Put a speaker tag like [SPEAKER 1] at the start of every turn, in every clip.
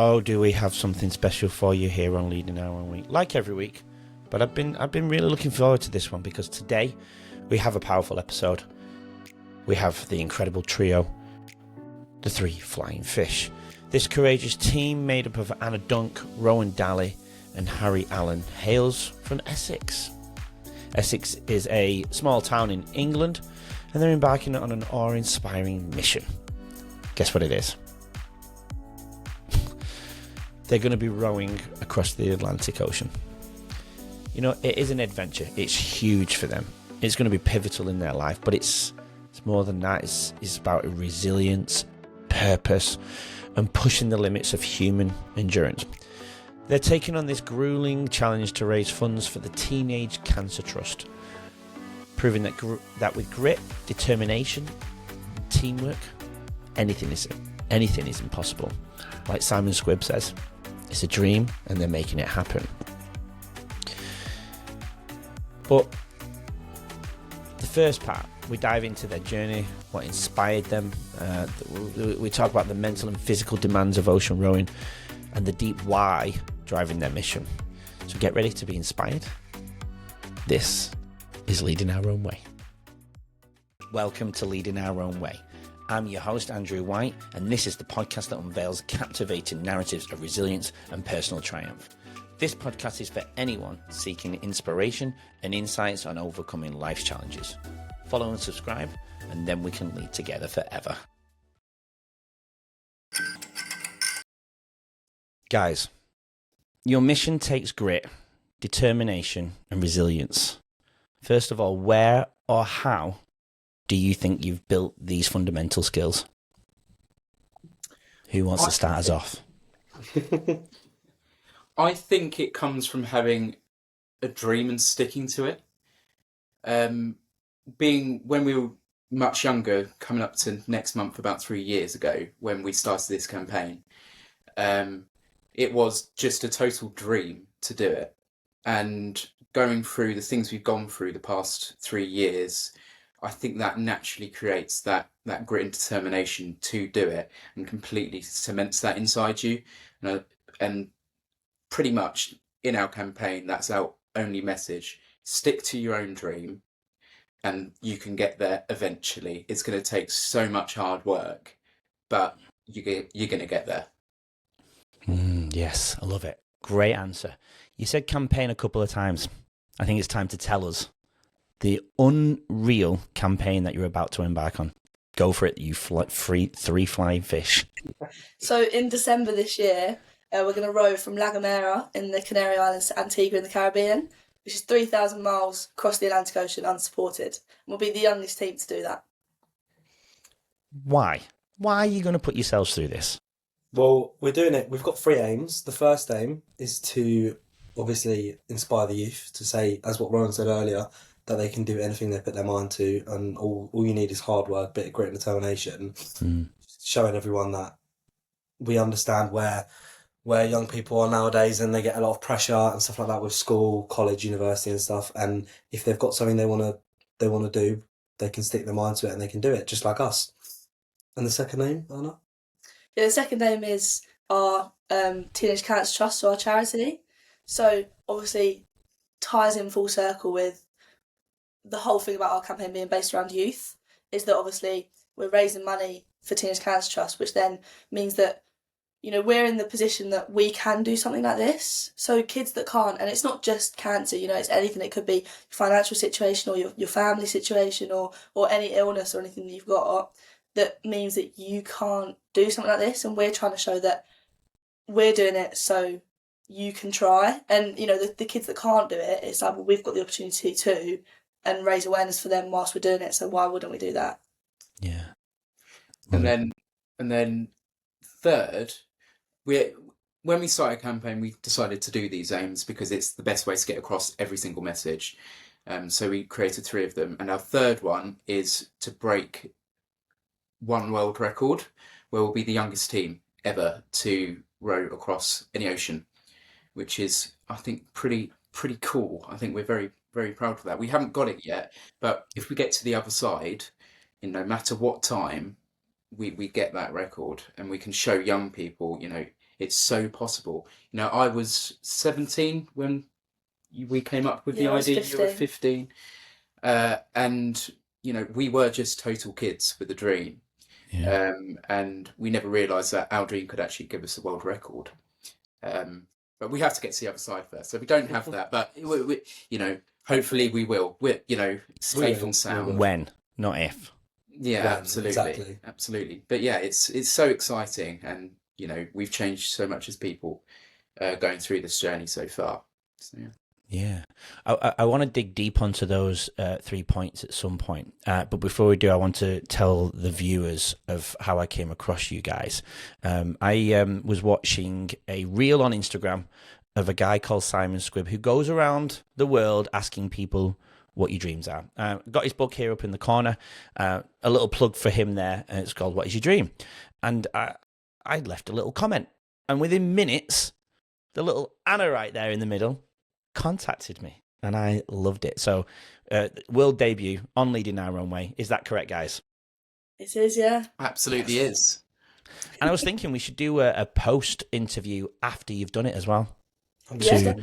[SPEAKER 1] Oh, do we have something special for you here on Leading Our Own Week? Like every week, but I've been really looking forward to this one because today we have a powerful episode. We have the incredible trio, the Three Flying Fish. This courageous team made up of Anna Dunk, Rowan Daly and Harry Allen hails from Essex. Essex is a small town in England and they're embarking on an awe-inspiring mission. Guess what it is? They're going to be rowing across the Atlantic Ocean. You know, it is an adventure. It's huge for them. It's going to be pivotal in their life, but it's more than that. It's about resilience, purpose, and pushing the limits of human endurance. They're taking on this grueling challenge to raise funds for the Teenage Cancer Trust, proving that with grit, determination, teamwork, anything is impossible. Like Simon Squibb says, it's a dream and they're making it happen. But the first part, we dive into their journey, what inspired them. We talk about the mental and physical demands of ocean rowing and the deep why driving their mission. So get ready to be inspired. This is Leading Our Own Way. Welcome to Leading Our Own Way. I'm your host, Andrew White, and this is the podcast that unveils captivating narratives of resilience and personal triumph. This podcast is for anyone seeking inspiration and insights on overcoming life's challenges. Follow and subscribe, and then we can lead together forever. Guys, your mission takes grit, determination, and resilience. First of all, where or how do you think you've built these fundamental skills? Who wants to start us off?
[SPEAKER 2] I think it comes from having a dream and sticking to it. Being when we were much younger, coming up to next month, about 3 years ago, when we started this campaign, it was just a total dream to do it. And going through the things we've gone through the past 3 years, I think that naturally creates that grit and determination to do it and completely cements that inside you. And pretty much in our campaign, that's our only message. Stick to your own dream and you can get there eventually. It's going to take so much hard work, but you're going to get there.
[SPEAKER 1] Yes, I love it. Great answer. You said campaign a couple of times. I think it's time to tell us the unreal campaign that you're about to embark on. Go for it, you three flying fish.
[SPEAKER 3] So in December this year, we're going to row from La Gomera in the Canary Islands to Antigua in the Caribbean, which is 3,000 miles across the Atlantic Ocean unsupported. And we'll be the youngest team to do that.
[SPEAKER 1] Why? Why are you going to put yourselves through this?
[SPEAKER 4] Well, we're doing it. We've got 3 aims. The first aim is to obviously inspire the youth to say, as what Rowan said earlier, that they can do anything they put their mind to, and all you need is hard work, bit of grit and determination. Showing everyone that we understand where young people are nowadays, and they get a lot of pressure and stuff like that with school, college, university and stuff. And if they've got something they want to do, they can stick their mind to it and they can do it just like us. And the second aim, Anna?
[SPEAKER 3] Yeah, the second aim is our Teenage Cancer Trust, so our charity. So obviously ties in full circle with the whole thing about our campaign being based around youth, is that obviously we're raising money for Teenage Cancer Trust, which then means that, you know, we're in the position that we can do something like this. So kids that can't, and it's not just cancer, you know, it's anything. It could be your financial situation or your family situation or any illness or anything that you've got that means that you can't do something like this. And we're trying to show that we're doing it so you can try. And, you know, the kids that can't do it, it's like, well, we've got the opportunity to, and raise awareness for them whilst we're doing it. So why wouldn't we do that?
[SPEAKER 1] Yeah.
[SPEAKER 2] And then third, when we started a campaign, we decided to do these aims because it's the best way to get across every single message. So we created 3 of them. And our third one is to break one world record, where we'll be the youngest team ever to row across any ocean, which is, I think, pretty cool. I think we're very, very proud of that. We haven't got it yet, but if we get to the other side, you know, no matter what time, we get that record, and we can show young people, you know, It's so possible. You know, I was 17 when we came up with the
[SPEAKER 3] I was
[SPEAKER 2] idea. You were
[SPEAKER 3] 15.
[SPEAKER 2] 15. And, you know, we were just total kids with a dream.
[SPEAKER 1] Yeah.
[SPEAKER 2] And we never realised that our dream could actually give us a world record. But we have to get to the other side first. So we don't have that. But, you know, hopefully we will. We're, you know, safe and sound.
[SPEAKER 1] When, not if.
[SPEAKER 2] Yeah,
[SPEAKER 4] When,
[SPEAKER 2] absolutely.
[SPEAKER 4] exactly.
[SPEAKER 2] Absolutely. But yeah, it's so exciting. And, you know, we've changed so much as people going through this journey so far. So, yeah.
[SPEAKER 1] Yeah, I want to dig deep onto those 3 points at some point. But before we do, I want to tell the viewers of how I came across you guys. I was watching a reel on Instagram of a guy called Simon Squibb who goes around the world asking people what your dreams are. Got his book here up in the corner. A little plug for him there. And it's called What Is Your Dream? And I left a little comment. And within minutes, the little Anna right there in the middle contacted me, and I loved it. So world debut on Leading Our Own Way. Is that correct, guys?
[SPEAKER 3] It is, yeah.
[SPEAKER 2] Absolutely is.
[SPEAKER 1] And I was thinking we should do a post interview after you've done it as well,
[SPEAKER 3] Yeah.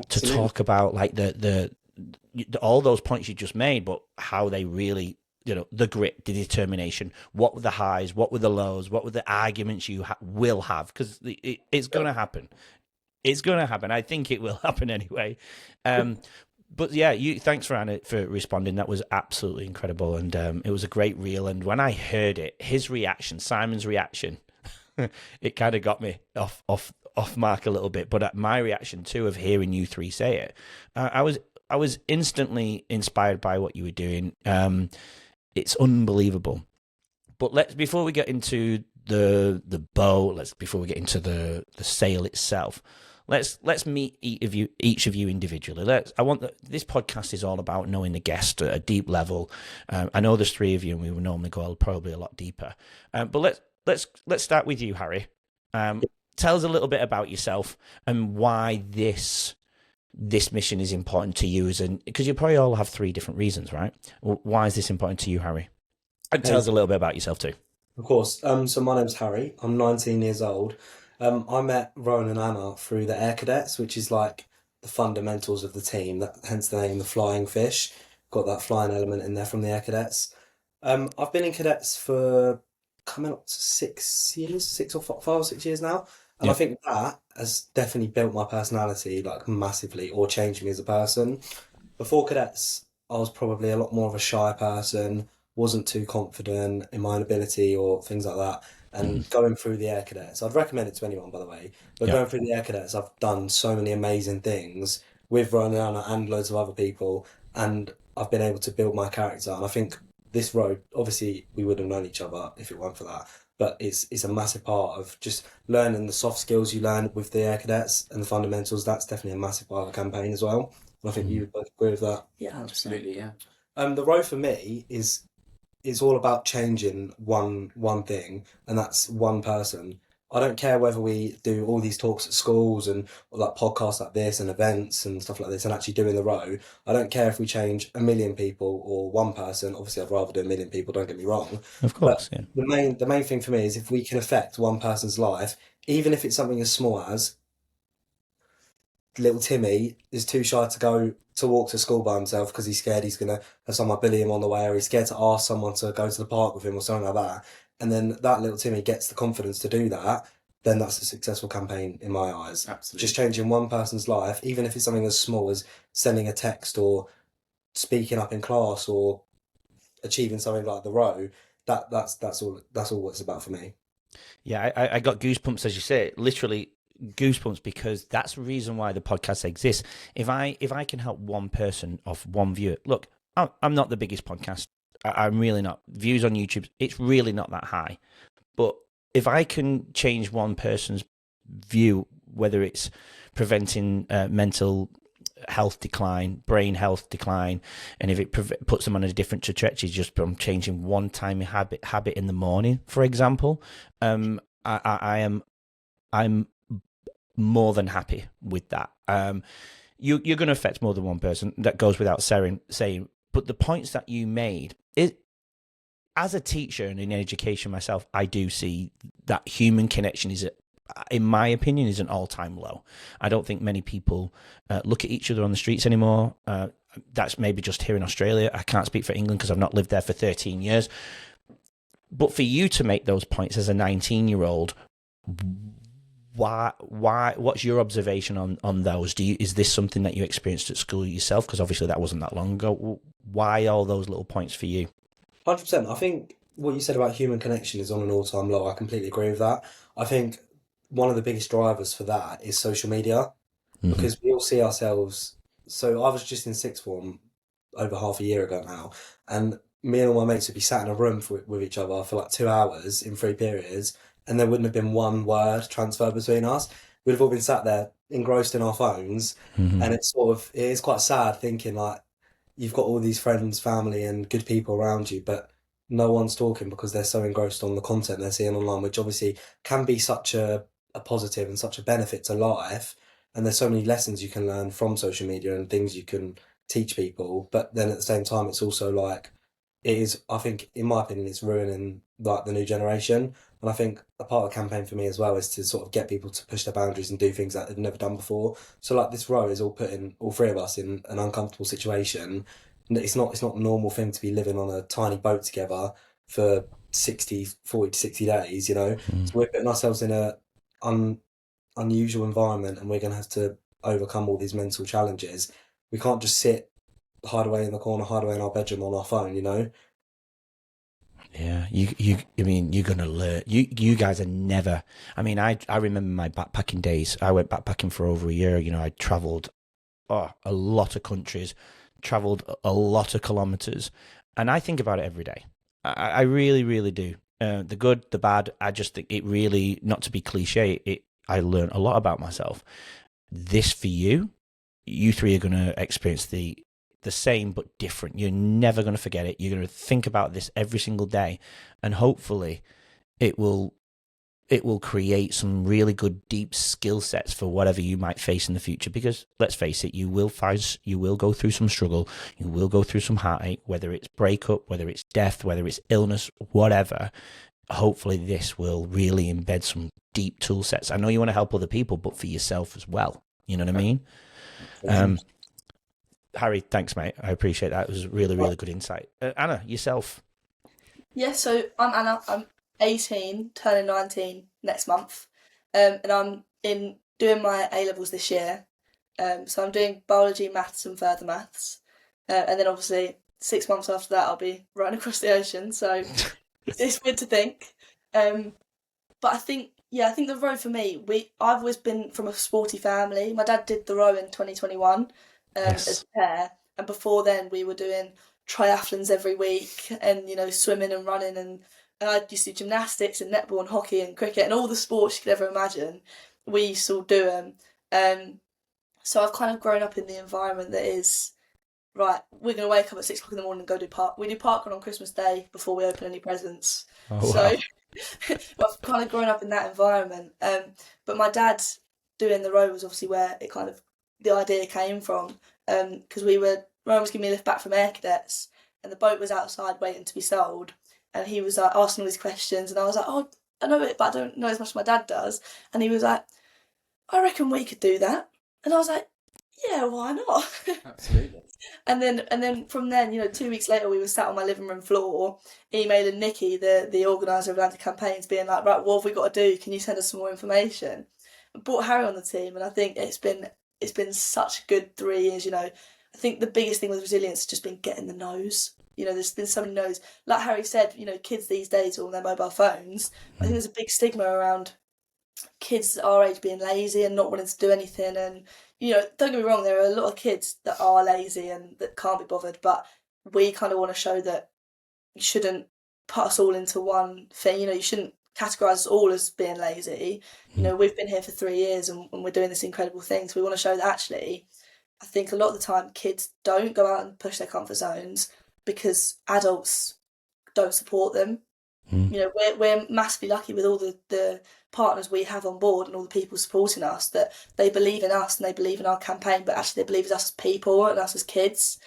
[SPEAKER 1] to talk about like the all those points you just made, but how they really, you know, the grit, the determination, what were the highs, what were the lows, what were the arguments you will have, because it's going to happen. It's going to happen. I think it will happen anyway. But yeah, thanks for Anna for responding. That was absolutely incredible, and it was a great reel. And when I heard it, his reaction, Simon's reaction, it kind of got me off mark a little bit. But my reaction too of hearing you three say it, I was instantly inspired by what you were doing. It's unbelievable. But before we get into the bow, before we get into the sail itself. Let's meet each of you individually. This podcast is all about knowing the guest at a deep level. I know there's three of you, and we would normally go probably a lot deeper. But let's start with you, Harry. Tell us a little bit about yourself and why this mission is important to you, because you probably all have three different reasons, right? Why is this important to you, Harry? And tell us a little bit about yourself too.
[SPEAKER 4] Of course. So my name's Harry. I'm 19 years old. I met Rowan and Anna through the Air Cadets, which is like the fundamentals of the team. Hence the name, the Flying Fish. Got that flying element in there from the Air Cadets. I've been in cadets for coming up to 6 years, 5 or 6 years now. And I think that has definitely built my personality like massively, or changed me as a person. Before cadets, I was probably a lot more of a shy person, wasn't too confident in my ability or things like that. And going through the Air Cadets, I'd recommend it to anyone, by the way. But going through the Air Cadets, I've done so many amazing things with Rowan and Anna and loads of other people, and I've been able to build my character. And I think this road, obviously, we wouldn't have known each other if it weren't for that. But it's a massive part of just learning the soft skills you learn with the Air Cadets and the fundamentals. That's definitely a massive part of the campaign as well. And I think you both agree with that.
[SPEAKER 3] Yeah, 100%.
[SPEAKER 2] Absolutely, yeah.
[SPEAKER 4] The road for me is all about changing one thing, and that's one person. I don't care whether we do all these talks at schools and like podcasts like this and events and stuff like this and actually doing the row. I don't care if we change 1 million people or one person. Obviously, I'd rather do 1 million people, don't get me wrong.
[SPEAKER 1] Of course,
[SPEAKER 4] but the main thing for me is if we can affect one person's life, even if it's something as small as little Timmy is too shy to go to walk to school by himself because he's scared he's going to have someone bully him on the way, or he's scared to ask someone to go to the park with him or something like that. And then that little Timmy gets the confidence to do that, then that's a successful campaign in my eyes.
[SPEAKER 2] Absolutely.
[SPEAKER 4] Just changing one person's life, even if it's something as small as sending a text or speaking up in class or achieving something like the row, that's all it's about for me.
[SPEAKER 1] Yeah, I got goosebumps as you say it. Literally goosebumps, because that's the reason why the podcast exists. If I can help one person off one viewer, look, I'm not the biggest podcast. I'm really not. Views on YouTube, it's really not that high. But if I can change one person's view, whether it's preventing mental health decline, brain health decline, and if it puts them on a different trajectory just from changing one tiny habit in the morning, for example, I'm more than happy with that. You're going to affect more than one person. That goes without saying. But the points that you made, as a teacher and in education myself, I do see that human connection is in my opinion, is an all-time low. I don't think many people look at each other on the streets anymore. That's maybe just here in Australia. I can't speak for England because I've not lived there for 13 years. But for you to make those points as a 19-year-old, why? What's your observation on those? Is this something that you experienced at school yourself? Because obviously that wasn't that long ago. Why all those little points for you?
[SPEAKER 4] 100%. I think what you said about human connection is on an all-time low. I completely agree with that. I think one of the biggest drivers for that is social media, because we all see ourselves. So I was just in sixth form over half a year ago now, and me and all my mates would be sat in a room with each other for like 2 hours in 3 periods, and there wouldn't have been one word transferred between us. We'd have all been sat there engrossed in our phones, and it is quite sad thinking like you've got all these friends, family, and good people around you, but no one's talking because they're so engrossed on the content they're seeing online, which obviously can be such a positive and such a benefit to life. And there's so many lessons you can learn from social media and things you can teach people. But then at the same time, it's also like, it is, I think, in my opinion, it's ruining like the new generation. And I think a part of the campaign for me as well is to sort of get people to push their boundaries and do things that they've never done before. So like this row is all putting all 3 of us in an uncomfortable situation. It's not a normal thing to be living on a tiny boat together for 40 to 60 days, you know. So we're putting ourselves in a unusual environment, and we're going to have to overcome all these mental challenges. We can't just hide away in the corner, hide away in our bedroom on our phone, you know.
[SPEAKER 1] Yeah, I mean, you're gonna learn. You guys are never. I mean, I remember my backpacking days. I went backpacking for over a year. You know, I travelled a lot of countries, travelled a lot of kilometers, and I think about it every day. I really, really do. The good, the bad. I just think it really, not to be cliche, I learned a lot about myself. This for you 3 are gonna experience the same but different. You're never going to forget it. You're going to think about this every single day, and hopefully it will create some really good deep skill sets for whatever you might face in the future. Because let's face it, you will go through some struggle, you will go through some heartache, whether it's breakup, whether it's death, whether it's illness, whatever. Hopefully this will really embed some deep tool sets. I know you want to help other people, but for yourself as well. You know what I mean? Harry, thanks, mate. I appreciate that. It was really, really good insight. Anna, yourself.
[SPEAKER 3] Yeah, so I'm Anna. I'm 18, turning 19 next month, and I'm doing my A-levels this year. So I'm doing biology, maths, and further maths, and then obviously 6 months after that I'll be running across the ocean. So it's weird to think, but I think the row for me, I've always been from a sporty family. My dad did the row in 2021.
[SPEAKER 1] Yes.
[SPEAKER 3] As a pair, and before then we were doing triathlons every week, and you know, swimming and running, and I used to do gymnastics and netball and hockey and cricket and all the sports you could ever imagine. We used to all do them. So I've kind of grown up in the environment that is right. We're going to wake up at 6 o'clock in the morning and go do park. We do parkrun on Christmas Day before we open any presents.
[SPEAKER 1] Oh, wow.
[SPEAKER 3] So I've kind of grown up in that environment. But my dad doing the row was obviously where it kind of the idea came from, because Rowan was giving me a lift back from Air Cadets, and the boat was outside waiting to be sold, and he was like asking all these questions, and I was like, oh, I know it, but I don't know as much as my dad does, and he was like, I reckon we could do that, and I was like, yeah, why not?
[SPEAKER 2] Absolutely.
[SPEAKER 3] And then from then, you know, 2 weeks later, we were sat on my living room floor, emailing Nikki, the organiser of Atlantic Campaigns, being like, right, what have we got to do? Can you send us some more information? I brought Harry on the team, and I think it's been such a good 3 years, you know. I think the biggest thing with resilience has just been getting the no's. You know, there's been so many no's. Like Harry said, you know, kids these days are on their mobile phones. I think there's a big stigma around kids our age being lazy and not wanting to do anything. And, you know, don't get me wrong, there are a lot of kids that are lazy and that can't be bothered, but we kind of want to show that you shouldn't put us all into one thing. You know, you shouldn't categorise us all as being lazy. You know, we've been here for 3 years and we're doing this incredible thing. So we want to show that actually, I think a lot of the time kids don't go out and push their comfort zones because adults don't support them. You know, we're massively lucky with all the partners we have on board and all the people supporting us, that they believe in us and they believe in our campaign, but actually they believe in us as people and us as kids,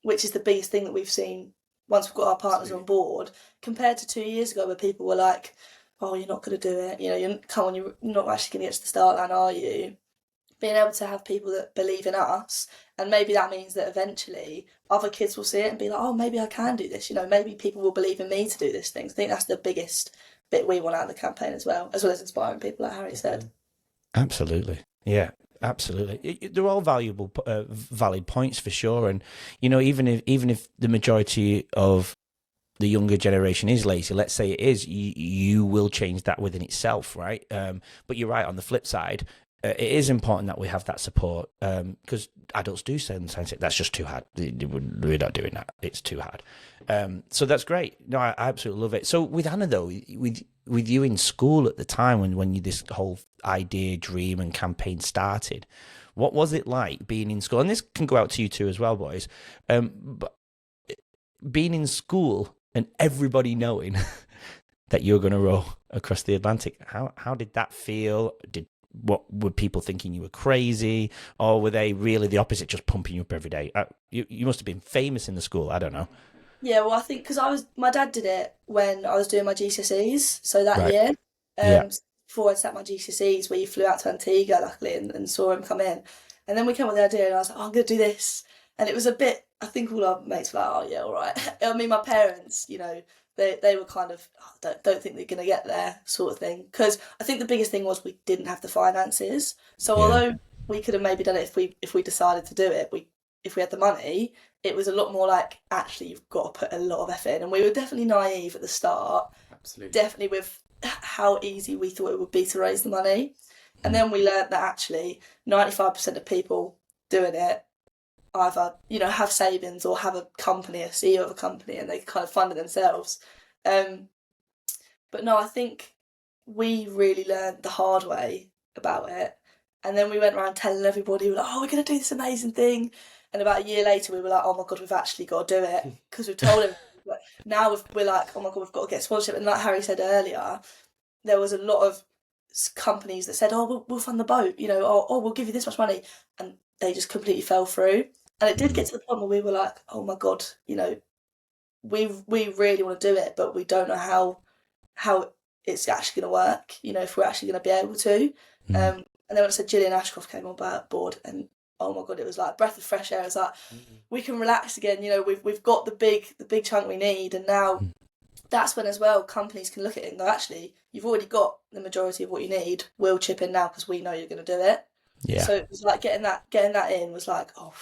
[SPEAKER 3] which is the biggest thing that we've seen once we've got our partners on board, compared to 2 years ago where people were like, oh, you're not going to do it. You know, you're not actually going to get to the start line, are you? Being able to have people that believe in us, and maybe that means that eventually other kids will see it and be like, oh, maybe I can do this. You know, maybe people will believe in me to do this thing. I think that's the biggest bit we want out of the campaign as well as inspiring people, like Harry said.
[SPEAKER 1] Absolutely. Yeah, absolutely. They're all valuable, valid points for sure. And, you know, even if the majority of the younger generation is lazy, let's say it is, you will change that within itself, right? But you're right, on the flip side, it is important that we have that support, because adults do say that's just too hard. We're not doing that. It's too hard. So that's great. No, I absolutely love it. So with Anna, though, with you in school at the time when this whole idea, dream and campaign started, what was it like being in school? And this can go out to you too as well, boys. But being in school and everybody knowing that you're going to row across the Atlantic, how did that feel? What were people thinking, you were crazy, or were they really the opposite, just pumping you up every day? You must have been famous in the school. I don't know.
[SPEAKER 3] Yeah, well, I think because my dad did it when I was doing my GCSEs, so that
[SPEAKER 1] Right.
[SPEAKER 3] year,
[SPEAKER 1] Yeah.
[SPEAKER 3] before I sat my GCSEs, we flew out to Antigua, luckily, and saw him come in. And then we came up with the idea, and I was like, oh, I'm going to do this. And it was a bit, I think all our mates were like, oh, yeah, all right. I mean, my parents, you know, they were kind of, oh, don't think they're going to get there sort of thing. Because I think the biggest thing was we didn't have the finances. So
[SPEAKER 1] Yeah.
[SPEAKER 3] although we could have maybe done it if we decided to do it, if we had the money, it was a lot more like, actually, you've got to put a lot of effort in. And we were definitely naive at the start,
[SPEAKER 2] Absolutely.
[SPEAKER 3] definitely with how easy we thought it would be to raise the money. And then we learned that actually 95% of people doing it either, you know, have savings or have a company, a CEO of a company, and they kind of fund it themselves. But no, I think we really learned the hard way about it. And then we went around telling everybody, we're like, oh, we're going to do this amazing thing. And about a year later, we were like, oh my God, we've actually got to do it. Because we've told them. But now we're like, oh my God, we've got to get sponsorship. And like Harry said earlier, there was a lot of companies that said, oh, we'll fund the boat, you know, or we'll give you this much money. And they just completely fell through. And it did get to the point where we were like, oh my God, you know, we really want to do it, but we don't know how it's actually going to work, you know, if we're actually going to be able to. And then when I said Gillian Ashcroft came on board, and oh my God, it was like a breath of fresh air. It's like, we can relax again, you know, we've got the big chunk we need. And now that's when as well companies can look at it and go, actually, you've already got the majority of what you need. We'll chip in now because we know you're going to do it.
[SPEAKER 1] Yeah.
[SPEAKER 3] So it was like getting that in was like, oh,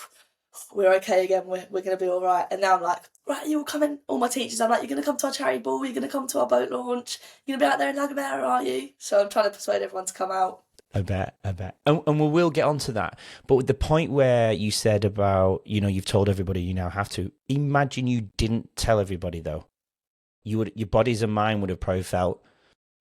[SPEAKER 3] we're okay again. We're going to be all right. And now I'm like, right, you're all coming. All my teachers, I'm like, you're going to come to our charity ball. You're going to come to our boat launch. You're going to be out there in Lagomera, are you? So I'm trying to persuade everyone to come out.
[SPEAKER 1] I bet. And we will get onto that. But with the point where you said about, you know, you've told everybody you now have to, imagine you didn't tell everybody though. Your bodies and mind would have probably felt,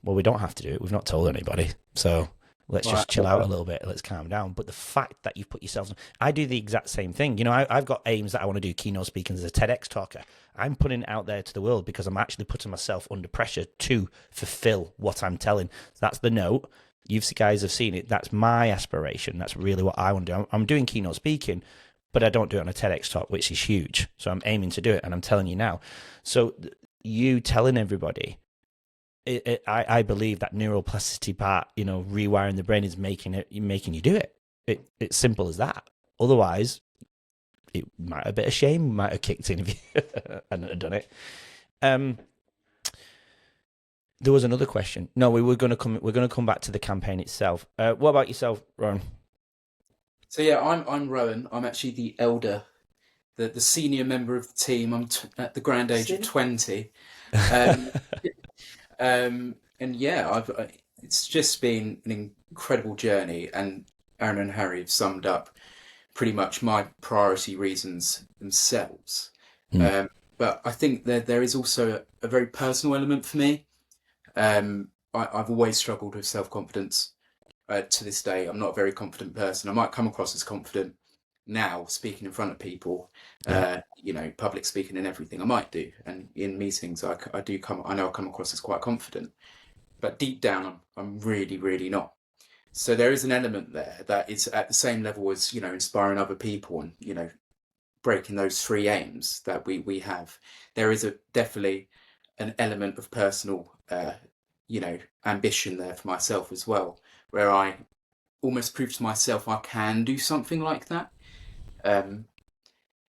[SPEAKER 1] well, we don't have to do it. We've not told anybody. So let's just chill out a little bit. Let's calm down. But the fact that you've put yourself, I do the exact same thing. You know, I've got aims that I want to do keynote speaking as a TEDx talker. I'm putting it out there to the world because I'm actually putting myself under pressure to fulfill what I'm telling. That's the note. You guys have seen it. That's my aspiration. That's really what I want to do. I'm doing keynote speaking, but I don't do it on a TEDx talk, which is huge. So I'm aiming to do it, and I'm telling you now. So you telling everybody, I believe that neuroplasticity part, you know, rewiring the brain is making you do it. It's simple as that. Otherwise, it might have a bit of shame might have kicked in if you hadn't done it. There was another question. No, we're going to come back to the campaign itself. What about yourself, Rowan?
[SPEAKER 2] So yeah, I'm Rowan. I'm actually the elder, the senior member of the team. I'm at the grand age of 20. And yeah, it's just been an incredible journey. And Aaron and Harry have summed up pretty much my priority reasons themselves. But I think that there is also a very personal element for me. I've always struggled with self-confidence. To this day, I'm not a very confident person. I might come across as confident now, speaking in front of people, you know, public speaking and everything. I might do, and in meetings, I know I come across as quite confident, but deep down, I'm really, really not. So there is an element there that is at the same level as, you know, inspiring other people and, you know, breaking those three aims that we have. There is definitely an element of personal ambition there for myself as well, where I almost proved to myself I can do something like that.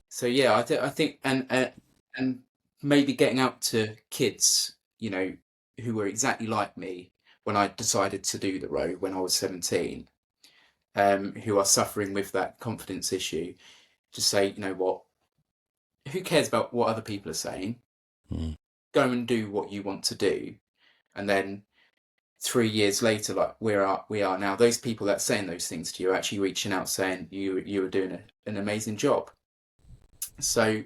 [SPEAKER 2] So yeah, I think, and maybe getting out to kids, who were exactly like me when I decided to do the row when I was 17, who are suffering with that confidence issue, to say, you know what, who cares about what other people are saying? Go and do what you want to do, and then 3 years later, like we are now, those people that are saying those things to you are actually reaching out saying you were doing an amazing job. So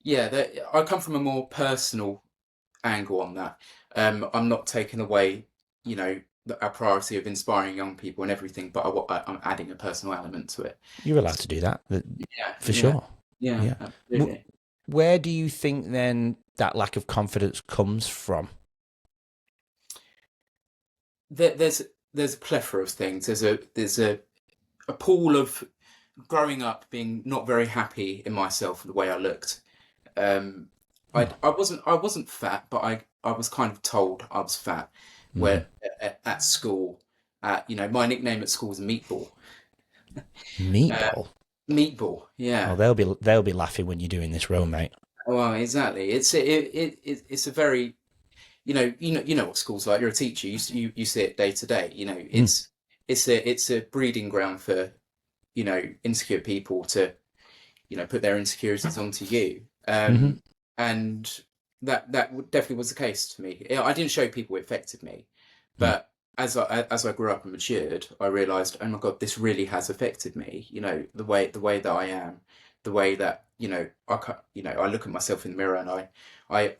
[SPEAKER 2] yeah, I come from a more personal angle on that. I'm not taking away, our priority of inspiring young people and everything, but I'm adding a personal element to it.
[SPEAKER 1] You're allowed to do that,
[SPEAKER 2] Yeah,
[SPEAKER 1] for sure.
[SPEAKER 2] Yeah, absolutely.
[SPEAKER 1] Where do you think then that lack of confidence comes from?
[SPEAKER 2] There's a plethora of things. There's a pool of growing up being not very happy in myself and the way I looked. I wasn't fat, but I was kind of told I was fat. Where at school, my nickname at school was Meatball.
[SPEAKER 1] Meatball.
[SPEAKER 2] Meatball, yeah.
[SPEAKER 1] Oh, they'll be laughing when you're doing this row, mate.
[SPEAKER 2] Well, exactly. It's a very, you know what school's like. You're a teacher. You see it day to day. It's a breeding ground for, insecure people to, put their insecurities onto you. And that definitely was the case to me. I didn't show people it affected me, but as I grew up and matured, I realised, oh my God, this really has affected me. The way that I am, the way that I look at myself in the mirror, and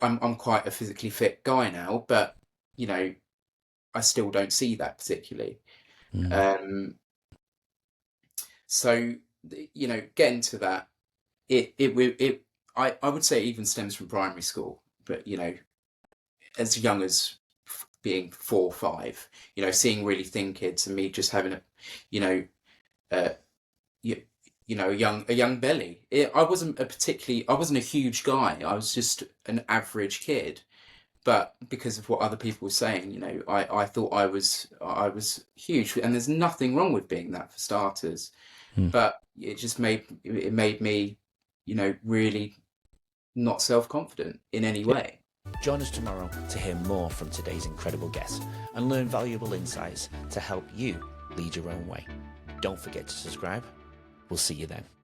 [SPEAKER 2] I'm quite a physically fit guy now, but I still don't see that particularly. So getting to that, I would say it even stems from primary school, but as young as being 4 or 5, seeing really thin kids and me just having a young belly. I wasn't a huge guy. I was just an average kid, but because of what other people were saying, I thought I was huge, and there's nothing wrong with being that, for starters. But it made me, really not self-confident in any way.
[SPEAKER 1] Join us tomorrow to hear more from today's incredible guests and learn valuable insights to help you lead your own way. Don't forget to subscribe. We'll see you then.